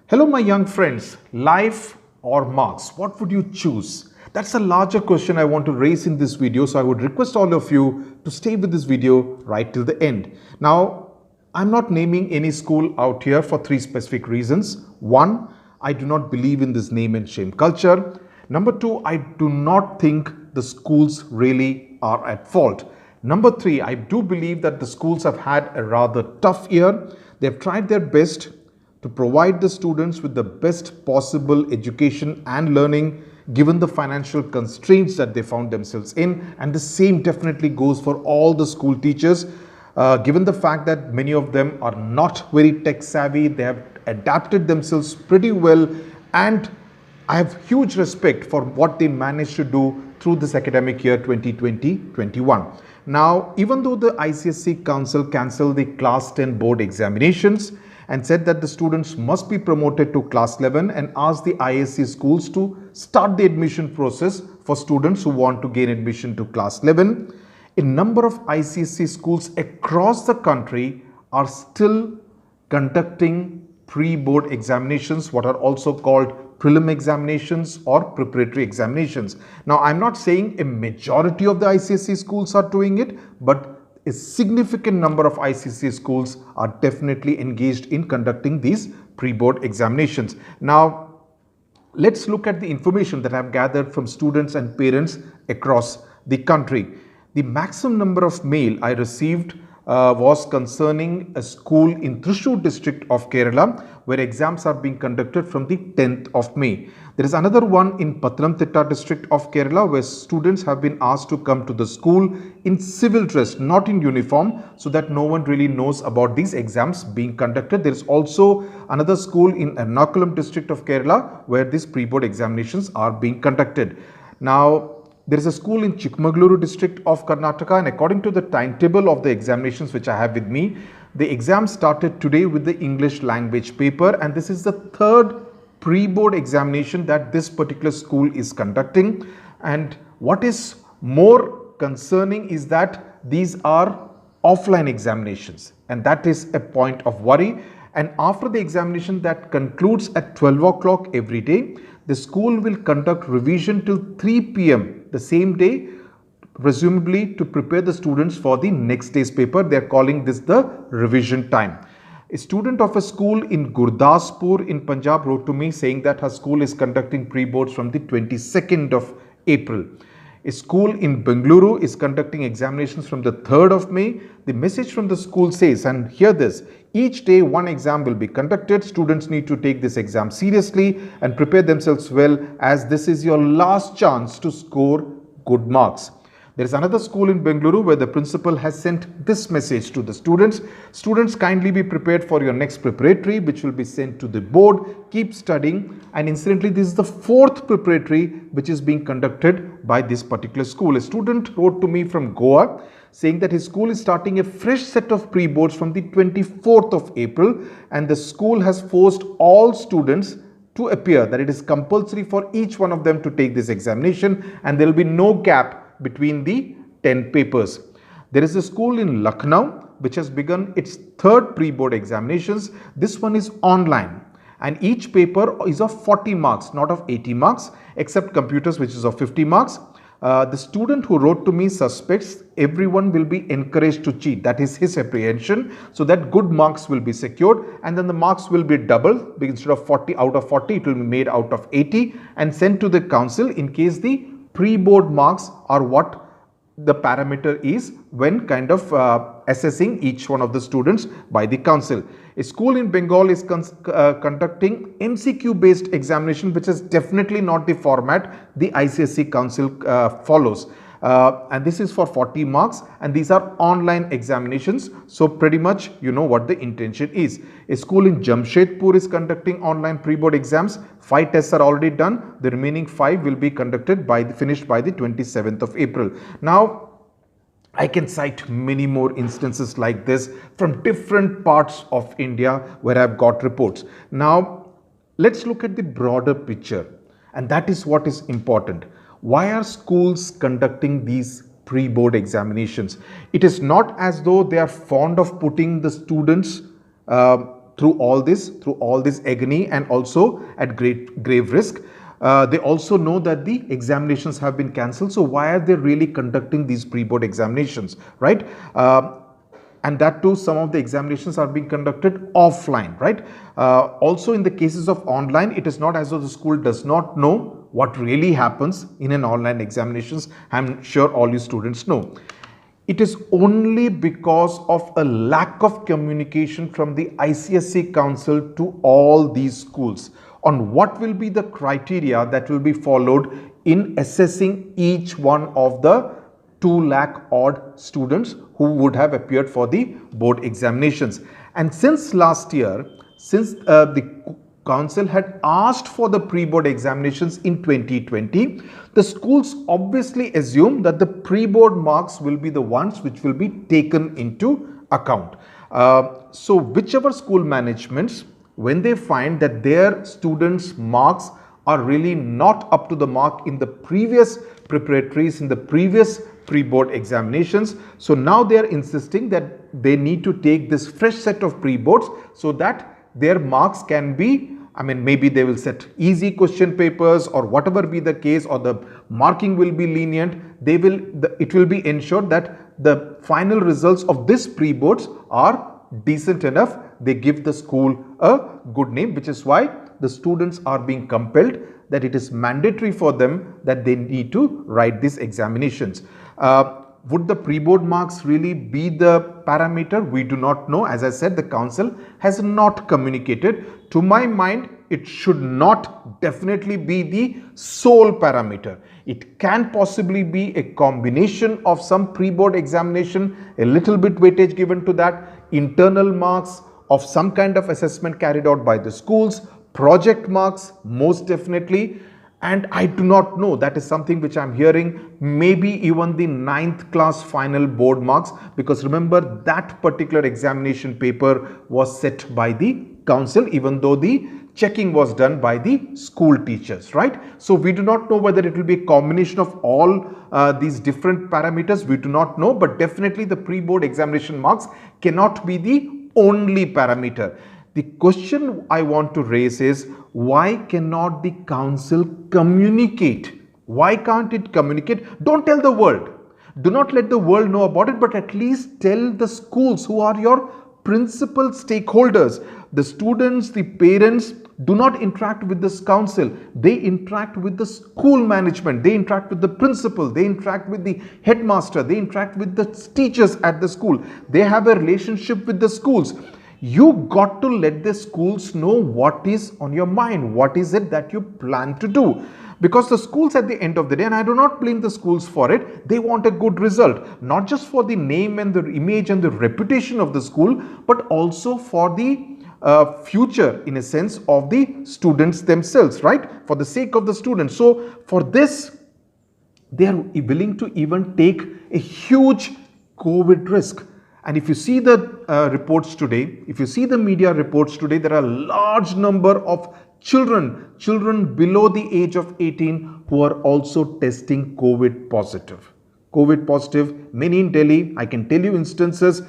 Hello, my young friends. Life or marks? What would you choose? That's a larger question I want to raise in this video. So I would request all of you to stay with this video right till the end. Now, I'm not naming any school out here for three specific reasons. One, I do not believe in this name and shame culture. Number two, I do not think the schools really are at fault. Number three, I do believe that the schools have had a rather tough year. They've tried their best to provide the students with the best possible education and learning given the financial constraints that they found themselves in, and the same definitely goes for all the school teachers. Given the fact that many of them are not very tech savvy, they have adapted themselves pretty well, and I have huge respect for what they managed to do through this academic year 2020-21. Now, even though the ICSE Council cancelled the Class 10 board examinations and said that the students must be promoted to Class 11 and asked the ISC schools to start the admission process for students who want to gain admission to Class 11, a number of ICSE schools across the country are still conducting pre-board examinations, what are also called prelim examinations or preparatory examinations. Now, I'm not saying a majority of the ICSE schools are doing it, but a significant number of ICSE schools are definitely engaged in conducting these pre-board examinations. Now, let's look at the information that I've gathered from students and parents across the country. The maximum number of mail I received was concerning a school in Thrissur district of Kerala, where exams are being conducted from the 10th of May. There is another one in Pathanamthitta district of Kerala, where students have been asked to come to the school in civil dress, not in uniform, so that no one really knows about these exams being conducted. There is also another school in Ernakulam district of Kerala, where these pre-board examinations are being conducted. Now, there is a school in Chikmagaluru district of Karnataka, and according to the timetable of the examinations which I have with me, the exam started today with the English language paper, and this is the third pre-board examination that this particular school is conducting. And what is more concerning is that these are offline examinations, and that is a point of worry. And after the examination that concludes at 12 o'clock every day, the school will conduct revision till 3 p.m. the same day, presumably to prepare the students for the next day's paper. They are calling this the revision time. A student of a school in Gurdaspur in Punjab wrote to me saying that her school is conducting pre-boards from the 22nd of April. A school in Bengaluru is conducting examinations from the 3rd of May. The message from the school says, and hear this, each day one exam will be conducted. Students need to take this exam seriously and prepare themselves well, as this is your last chance to score good marks. There is another school in Bengaluru where the principal has sent this message to the students. Students, kindly be prepared for your next preparatory, which will be sent to the board. Keep studying. And incidentally, this is the fourth preparatory which is being conducted by this particular school. A student wrote to me from Goa saying that his school is starting a fresh set of pre-boards from the 24th of April, and the school has forced all students to appear, that it is compulsory for each one of them to take this examination, and there will be no gap between the 10 papers. There is a school in Lucknow which has begun its third pre-board examinations. This one is online, and each paper is of 40 marks, not of 80 marks, except computers, which is of 50 marks. The student who wrote to me suspects everyone will be encouraged to cheat. That is his apprehension, so that good marks will be secured, and then the marks will be doubled. Instead of 40 out of 40, it will be made out of 80 and sent to the council in case the pre-board marks are what the parameter is when kind of assessing each one of the students by the council. A school in Bengal is conducting MCQ based examination, which is definitely not the format the ICSE council follows. And this is for 40 marks, and these are online examinations, so pretty much you know what the intention is. A school in Jamshedpur is conducting online pre-board exams. 5 tests are already done. The remaining 5 will be conducted finished by the 27th of April. Now, I can cite many more instances like this from different parts of India where I've got reports. Now, let's look at the broader picture, and that is what is important. Why are schools conducting these pre-board examinations? It is not as though they are fond of putting the students through all this agony and also at grave risk. They also know that the examinations have been cancelled. So why are they really conducting these pre-board examinations, right? And that too, some of the examinations are being conducted offline, right? Also in the cases of online, it is not as though the school does not know what really happens in an online examinations. I'm sure all you students know. It is only because of a lack of communication from the ICSE Council to all these schools on what will be the criteria that will be followed in assessing each one of the 2 lakh odd students who would have appeared for the board examinations. And since last year, since the council had asked for the pre-board examinations in 2020, the schools obviously assume that the pre-board marks will be the ones which will be taken into account. So whichever school managements, when they find that their students' marks are really not up to the mark in the previous preparatories, in the previous pre-board examinations, so now they are insisting that they need to take this fresh set of pre-boards so that their marks can be, maybe they will set easy question papers or whatever be the case, or the marking will be lenient. It will be ensured that the final results of this pre-boards are decent enough. They give the school a good name, which is why the students are being compelled that it is mandatory for them that they need to write these examinations. Would the pre-board marks really be the parameter? We do not know. As I said, the council has not communicated. To my mind, it should not definitely be the sole parameter. It can possibly be a combination of some pre-board examination, a little bit weightage given to that, internal marks of some kind of assessment carried out by the schools, project marks most definitely. And I do not know, that is something which I'm hearing, maybe even the 9th class final board marks, because remember that particular examination paper was set by the council, even though the checking was done by the school teachers, right? So we do not know whether it will be a combination of all these different parameters. We do not know, but definitely the pre-board examination marks cannot be the only parameter. The question I want to raise is, why cannot the council communicate? Why can't it communicate? Don't tell the world. Do not let the world know about it, but at least tell the schools who are your principal stakeholders. The students, the parents do not interact with this council. They interact with the school management. They interact with the principal. They interact with the headmaster. They interact with the teachers at the school. They have a relationship with the schools. You got to let the schools know what is on your mind. What is it that you plan to do? Because the schools at the end of the day, and I do not blame the schools for it, they want a good result, not just for the name and the image and the reputation of the school, but also for the future, in a sense, of the students themselves, right? For the sake of the students. So for this, they are willing to even take a huge COVID risk. And if you see the reports today, if you see the media reports today, there are a large number of children below the age of 18 who are also testing COVID positive. COVID positive, many in Delhi. I can tell you instances.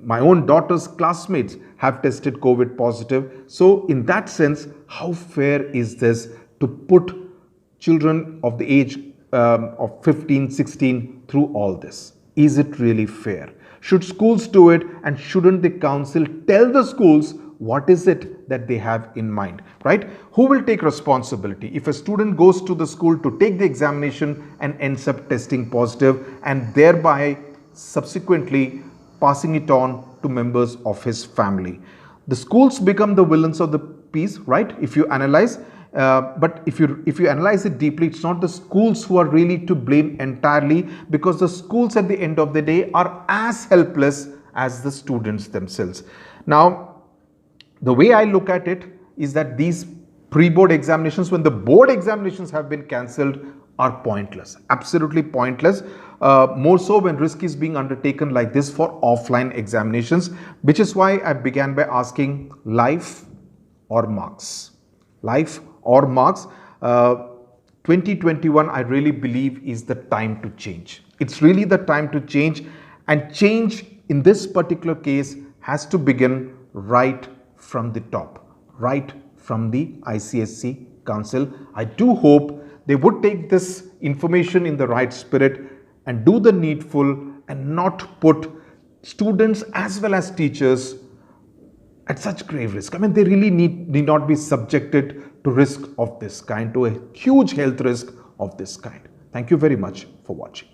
My own daughter's classmates have tested COVID positive. So in that sense, how fair is this to put children of the age of 15, 16 through all this? Is it really fair? Should schools do it, and shouldn't the council tell the schools what is it that they have in mind, right? Who will take responsibility if a student goes to the school to take the examination and ends up testing positive and thereby subsequently passing it on to members of his family? The schools become the villains of the piece, right? If you analyze, but if you analyze it deeply, it's not the schools who are really to blame entirely, because the schools at the end of the day are as helpless as the students themselves. Now, the way I look at it is that these pre-board examinations, when the board examinations have been cancelled, are pointless, absolutely pointless. More so when risk is being undertaken like this for offline examinations, which is why I began by asking, life or marks? Life or marks? 2021, I really believe, is the time to change. It's really the time to change, and change in this particular case has to begin right from the top, right from the ICSE Council. I do hope they would take this information in the right spirit and do the needful and not put students as well as teachers at such grave risk. I mean, they really need not be subjected to risk of this kind, to a huge health risk of this kind. Thank you very much for watching.